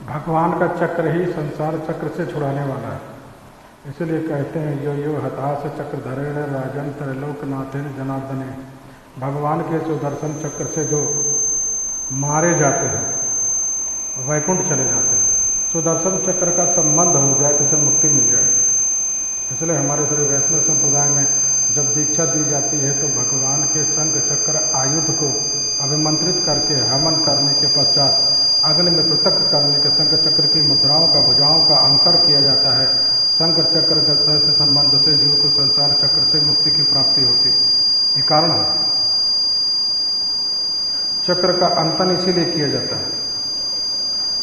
भगवान का चक्र ही संसार चक्र से छुड़ाने वाला है। इसलिए कहते हैं यो यो हताश चक्रधरेण राजन त्रैलोकनाथेन जनार्दने। भगवान के सुदर्शन चक्र से जो मारे जाते हैं वैकुंठ चले जाते हैं। सुदर्शन चक्र का संबंध हो जाए तो उसे मुक्ति मिल जाए। इसलिए हमारे श्री वैष्णव संप्रदाय में जब दीक्षा दी जाती है तो भगवान के शंख चक्र आयुध को अभिमंत्रित करके हवन करने के पश्चात अग्नि में पृथक करने के शंख चक्र की मुद्राओं का भुजाओं का अंकर किया जाता है। शंख चक्र के संबंध से जीव को संसार चक्र से मुक्ति की प्राप्ति होती। ये कारण है। चक्र का अंतन इसीलिए किया जाता है।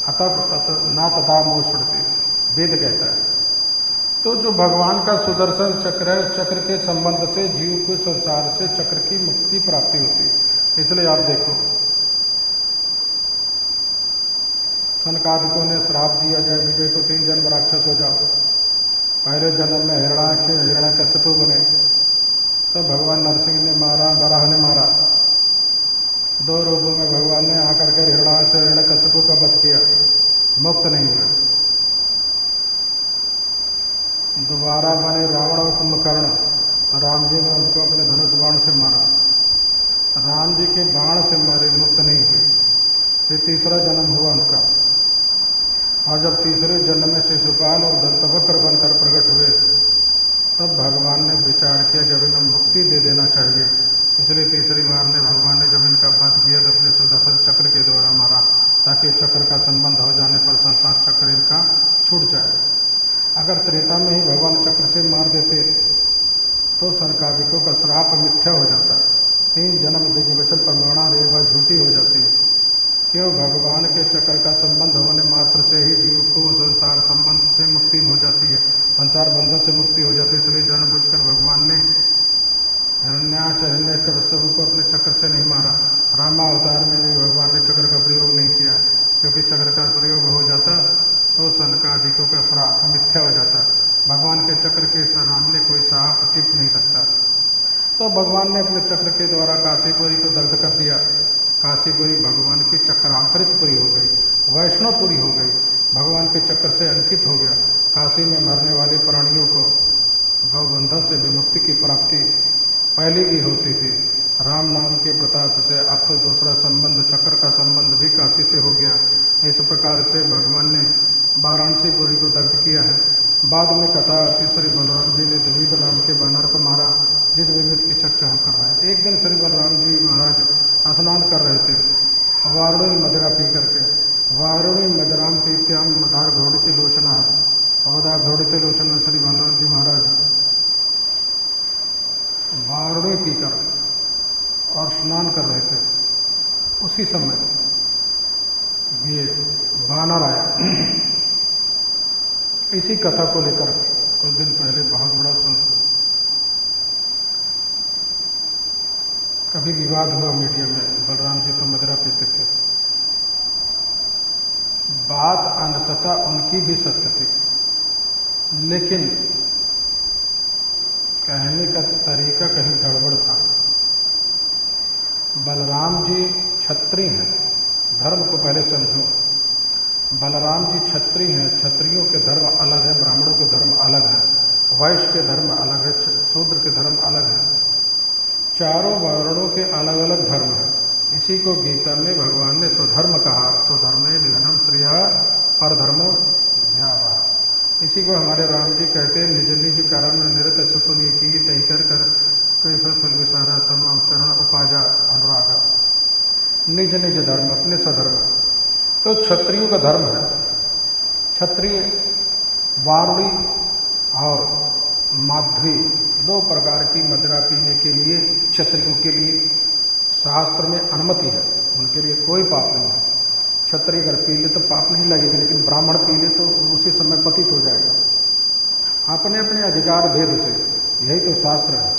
अतः ना तथा मोह छुड़ती, वेद कहता है। तो जो भगवान का सुदर्शन चक्र है, चक्र के संबंध से जीव को संसार से चक्र की मुक्ति प्राप्ति होती है। इसलिए आप देखो सनकादिकों ने श्राप दिया जाए विजय को 3 जन्म राक्षस हो जाओ। पहले जन्म में हिरण्यकश्यप बने, तो भगवान नरसिंह ने मारा, वराह ने मारा। 2 रूपों में भगवान ने आकर के हिरण्यकश्यप का वध किया, मुक्त नहीं हुए। दोबारा बने रावण और कुंभकर्ण, राम जी ने उनको अपने धनुष बाण से मारा। राम जी के बाण से मारे, मुक्त नहीं हुए। फिर तीसरा जन्म हुआ उनका, और जब तीसरे जन्म में शिशुपाल और दंतवक्र बनकर प्रकट हुए तब भगवान ने विचार किया जब इन्हें मुक्ति दे देना चाहिए। इसलिए तीसरी बार ने भगवान ने जब इनका वध किया तो अपने सुदर्शन चक्र के द्वारा मारा, ताकि चक्र का संबंध हो जाने पर संसार चक्र इनका छूट जाए। अगर त्रेता में ही भगवान चक्र से मार देते तो सनकादिकों का श्राप मिथ्या हो जाता। 3 जन्म दिव्य वचन प्रमाणा रेवा झूठी हो जाती है। क्यों? भगवान के चक्र का संबंध होने मात्र से ही जीव को संसार संबंध से मुक्ति हो जाती है, संसार बंधन से मुक्ति हो जाती है। इसलिए जानबूझकर भगवान ने हिरण्यकश्यप को अपने चक्र से नहीं मारा। रामा अवतार में भी भगवान ने चक्र का प्रयोग नहीं किया, क्योंकि चक्र का प्रयोग हो जाता तो सनकादिकों का श्राप मिथ्या हो जाता। भगवान के चक्र के सामने कोई सांप टिप नहीं सकता। तो भगवान ने अपने चक्र के द्वारा काशीपुरी को दग्ध कर दिया। काशीपुरी भगवान की चक्रांतरितपुरी हो गई, वैष्णवपुरी हो गई, भगवान के चक्र से अंकित हो गया। काशी में मरने वाले प्राणियों को गौबंधन से विमुक्ति की प्राप्ति पहले भी होती थी। राम नाम के प्रताप से अब तो दूसरा संबंध, चक्र का संबंध भी काशी से हो गया। इस प्रकार से भगवान ने वाराणसीपुरी को दग्ध किया है। बाद में कथा आती, श्री बलराम जी ने द्विविध नाम के वानर को मारा, जिस विविध की चर्चा हम कर रहे हैं। एक दिन श्री बलराम जी महाराज स्नान कर रहे थे वारुणी मदिरा पी करके। वारुणी मदिराम पीत्याम मधार घोड़ित लोचना, अवधा घोड़ित लोचना। श्री बलराम जी महाराज वारुणी पीकर और स्नान कर रहे थे। उसी समय ये वानर आया। इसी कथा को लेकर कुछ दिन पहले बहुत बड़ा कभी विवाद हुआ मीडिया में। बलराम जी तो मदिरा पीते थे। बात अंततः उनकी भी सत्य थी, लेकिन कहने का तरीका कहीं गड़बड़ था। बलराम जी क्षत्रिय हैं, धर्म को पहले समझो। बलराम जी क्षत्रिय हैं, क्षत्रियों के धर्म अलग है, ब्राह्मणों के धर्म अलग है, वैश्य के धर्म अलग है, शूद्र के धर्म अलग है। चारों वर्णों के अलग अलग धर्म हैं। इसी को गीता में भगवान ने स्वधर्म कहा, स्वधर्मे निधनम श्रेया परधर्मो व्यावाह। इसी को हमारे राम जी कहते हैं, निज निज कर्म निरत सुतुनि की तय कर कैफल फल विसारा तम चरण उपाजा अनुरागा। निज निज धर्म, अपने स्वधर्म। तो क्षत्रियों का धर्म है। क्षत्रिय वारुणी और माध्वी 2 प्रकार की मदिरा पीने के लिए क्षत्रियों के लिए शास्त्र में अनुमति है। उनके लिए कोई पाप नहीं है। क्षत्रिय अगर पी ले तो पाप नहीं लगेगा, लेकिन ब्राह्मण पी ले तो उसी समय पतित हो जाएगा। अपने अपने अधिकार भेद से, यही तो शास्त्र है।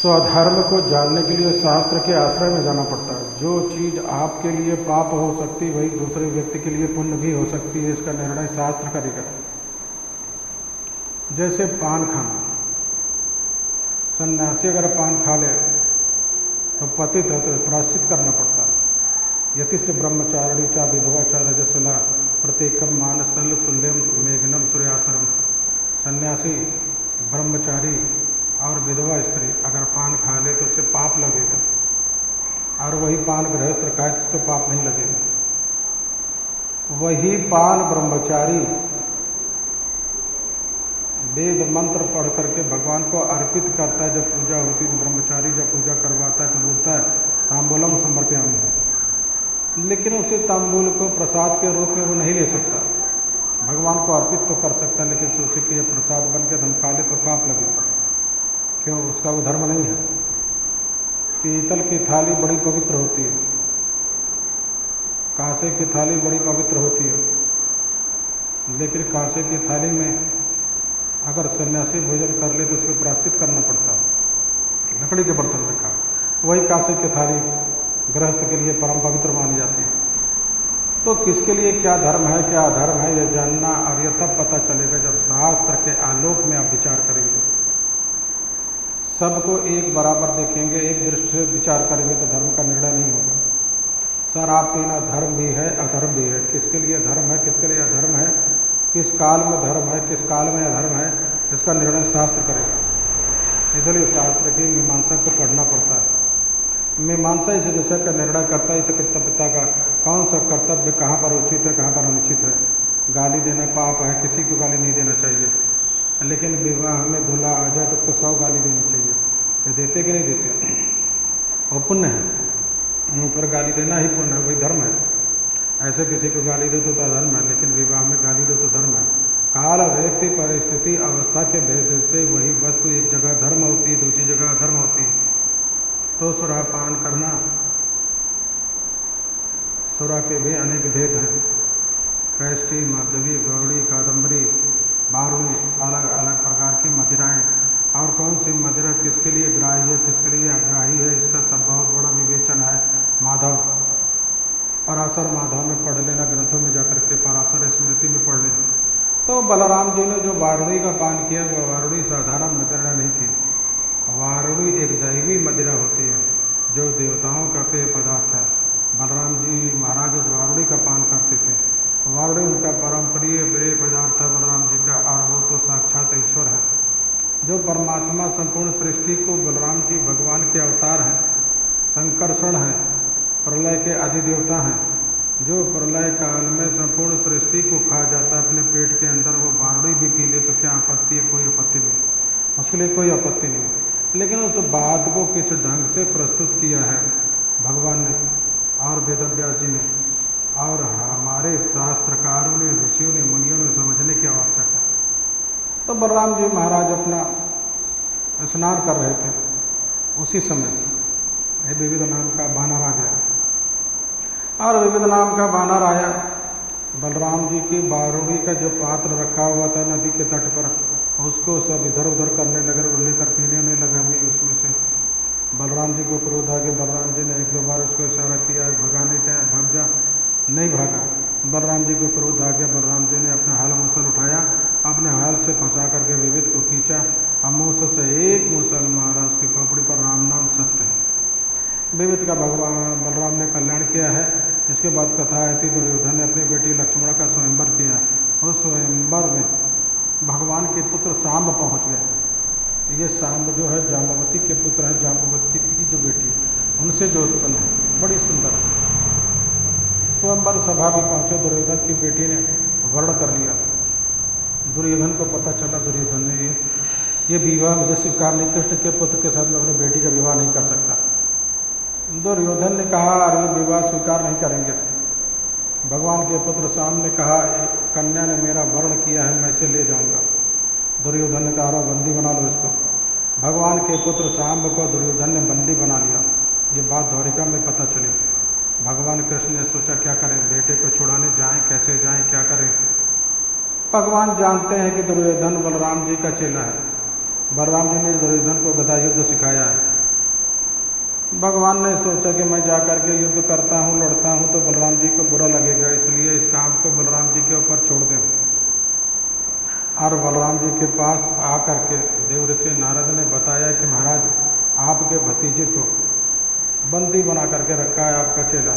स्वधर्म को जानने के लिए शास्त्र के आश्रय में जाना पड़ता है। जो चीज आपके लिए पाप हो सकती है वही दूसरे व्यक्ति के लिए पुण्य भी हो सकती है। इसका निर्णय शास्त्र करेगा। जैसे पान खाना, सन्यासी अगर पान खा ले तो पतित है तो प्रायश्चित करना पड़ता है। यतिश ब्रह्मचारिणी चा विधवा चा रजस्वला प्रत्येकम मानसल तुल्यम मेघनम सूर्यासरम। सन्यासी, ब्रह्मचारी और विधवा स्त्री अगर पान खा ले तो उसे पाप लगेगा, और वही पान गृहस्थ खाए तो पाप नहीं लगेगा। वही पान ब्रह्मचारी वेद मंत्र पढ़ करके भगवान को अर्पित करता है। जब पूजा होती है ब्रह्मचारी जब पूजा करवाता है तो बोलता है तांबूलम समर्पयामि, लेकिन उसे तांबूल को प्रसाद के रूप में वो नहीं ले सकता। भगवान को अर्पित तो कर सकता है, लेकिन सोचे कि ये प्रसाद बन के हम खा ले तो पाप लगेगा, क्यों? उसका वो धर्म नहीं है। पीतल की थाली बड़ी पवित्र होती है, कांसे की थाली बड़ी पवित्र होती है, लेकिन कांसे की थाली में अगर सन्यासी भोजन कर ले तो उसको प्रायश्चित करना पड़ता है। लकड़ी के बर्तन में खा, वही कांसे की थाली गृहस्थ के लिए परम पवित्र मानी जाती है। तो किसके लिए क्या धर्म है क्या अधर्म है यह जानना, और यह तब पता चलेगा जब शास्त्र के आलोक में आप विचार करेंगे। सबको एक बराबर देखेंगे, एक दृष्टि से विचार करेंगे तो धर्म का निर्णय नहीं होगा। सर आप ना धर्म भी है अधर्म भी है, किसके लिए धर्म है किसके लिए अधर्म है, किस काल में धर्म है किस काल में अधर्म है, इसका निर्णय शास्त्र करेगा। इसलिए शास्त्र की मीमांसा को पढ़ना पड़ता है। मीमांसा इस विषय का निर्णय करता है कि पिता का कौन सा कर्तव्य कहाँ पर उचित है कहाँ पर अनुचित है। गाली देना पाप है, किसी को गाली नहीं देना चाहिए, लेकिन विवाह में दूल्हा आ जाए तो उसको 100 गाली देनी चाहिए। तो देते कि नहीं देते? वो पुण्य है, उन पर गाली देना ही पुण्य है, वही धर्म है। ऐसे किसी को गाली दो तो अधर्म है, लेकिन विवाह में गाली दो तो धर्म है। काल व्यक्ति परिस्थिति अवस्था के भेद से वही वस्तु एक जगह धर्म होती है दूसरी जगह अधर्म होती है। तो सुरापान करना, सुरा के भी अनेक भेद हैं, कैष्टी, माधवी, गौड़ी, कादम्बरी, बारूद, अलग अलग प्रकार की मदिराएं, और कौन सी मदिरा किसके लिए ग्राही है किसके लिए अग्राही है, इसका सब बहुत बड़ा विवेचन है। माधव, पराशर माधव में पढ़ लेना, ग्रंथों में जाकर के पराशर स्मृति में पढ़ लेना। तो बलराम जी ने जो वारुणी का पान किया वह वारुणी साधारण मदिरा नहीं थी। वारुणी एक दैवी मदिरा होती है जो देवताओं का पेय पदार्थ है। बलराम जी महाराज उस वारुणी का पान करते थे। वारुणी उनका परम प्रिय प्रिय पदार्थ है बलराम जी का, और वो तो साक्षात ईश्वर है जो परमात्मा संपूर्ण सृष्टि को। बलराम जी भगवान के अवतार हैं, संकर्षण है, प्रलय के अधिदेवता हैं, जो प्रलय काल में संपूर्ण सृष्टि को खा जाता है अपने पेट के अंदर। वो वारुणी भी पी ले तो क्या आपत्ति है? कोई आपत्ति नहीं, उसके लिए कोई आपत्ति नहीं। लेकिन उस बात को किस ढंग से प्रस्तुत किया है भगवान ने और वेदव्यास जी ने और हमारे शास्त्रकारों ने, ऋषियों ने, मुनियों ने समझने की आवश्यकता है। तो बलराम जी महाराज अपना स्नान कर रहे थे, उसी समय विविध नाम का बानर आ गया, और विविध नाम का बानर आया। बलराम जी की वारुणी का जो पात्र रखा हुआ था नदी के तट पर, उसको सब इधर उधर करने लगे, लेकर पीने लगा भी उसमें से। बलराम जी को क्रोध आ गया। बलराम जी ने 1-2 बार उसको इशारा किया भगाने का, भाग जा, नहीं भागा। बलराम जी को क्रोध आ गया। बलराम जी ने अपना हाल मुसल उठाया, अपने हाल से फंसा करके विविध को खींचा, और मूसल से एक मूसल मारा उसकी खोपड़ी पर। राम नाम सत्य है। विविध का भगवान बलराम ने कल्याण किया है। इसके बाद कथा आई थी दुर्योधन ने अपनी बेटी लक्ष्मण का स्वयंवर किया। उस स्वयंवर में भगवान के पुत्र सांब पहुंच गए। ये सांब जो है जाम्बवती के पुत्र हैं, जाम्बवती की जो बेटी उनसे जो उत्पन्न है, बड़ी सुंदर है। स्वयंवर सभा भी पहुंचे, दुर्योधन की बेटी ने वर्ण कर लिया। दुर्योधन को पता चला, दुर्योधन ने ये विवाह मुझे स्वीकार नहीं, कृष्ण के पुत्र के साथ मैं अपनी बेटी का विवाह नहीं कर सकता। दुर्योधन ने कहा अरे विवाह स्वीकार नहीं करेंगे। भगवान के पुत्र सांब ने कहा कन्या ने मेरा वर्ण किया है, मैं इसे ले जाऊंगा। दुर्योधन ने कहा बंदी बना लो इसको। भगवान के पुत्र सांब को दुर्योधन ने बंदी बना लिया। ये बात द्वारिका में पता चली। भगवान कृष्ण ने सोचा क्या करें, बेटे को छुड़ाने जाएं, कैसे जाएं, क्या करें। भगवान जानते हैं कि दुर्योधन बलराम जी का चेला है। बलराम जी ने दुर्योधन को गदा युद्ध सिखाया है। भगवान ने सोचा कि मैं जाकर के युद्ध करता हूँ, लड़ता हूँ तो बलराम जी को बुरा लगेगा, इसलिए इस काम को बलराम जी के ऊपर छोड़ दें। और बलराम जी के पास आकर के देवऋषि नारद ने बताया कि महाराज आपके भतीजे को बंदी बना करके रखा है आपका चेला।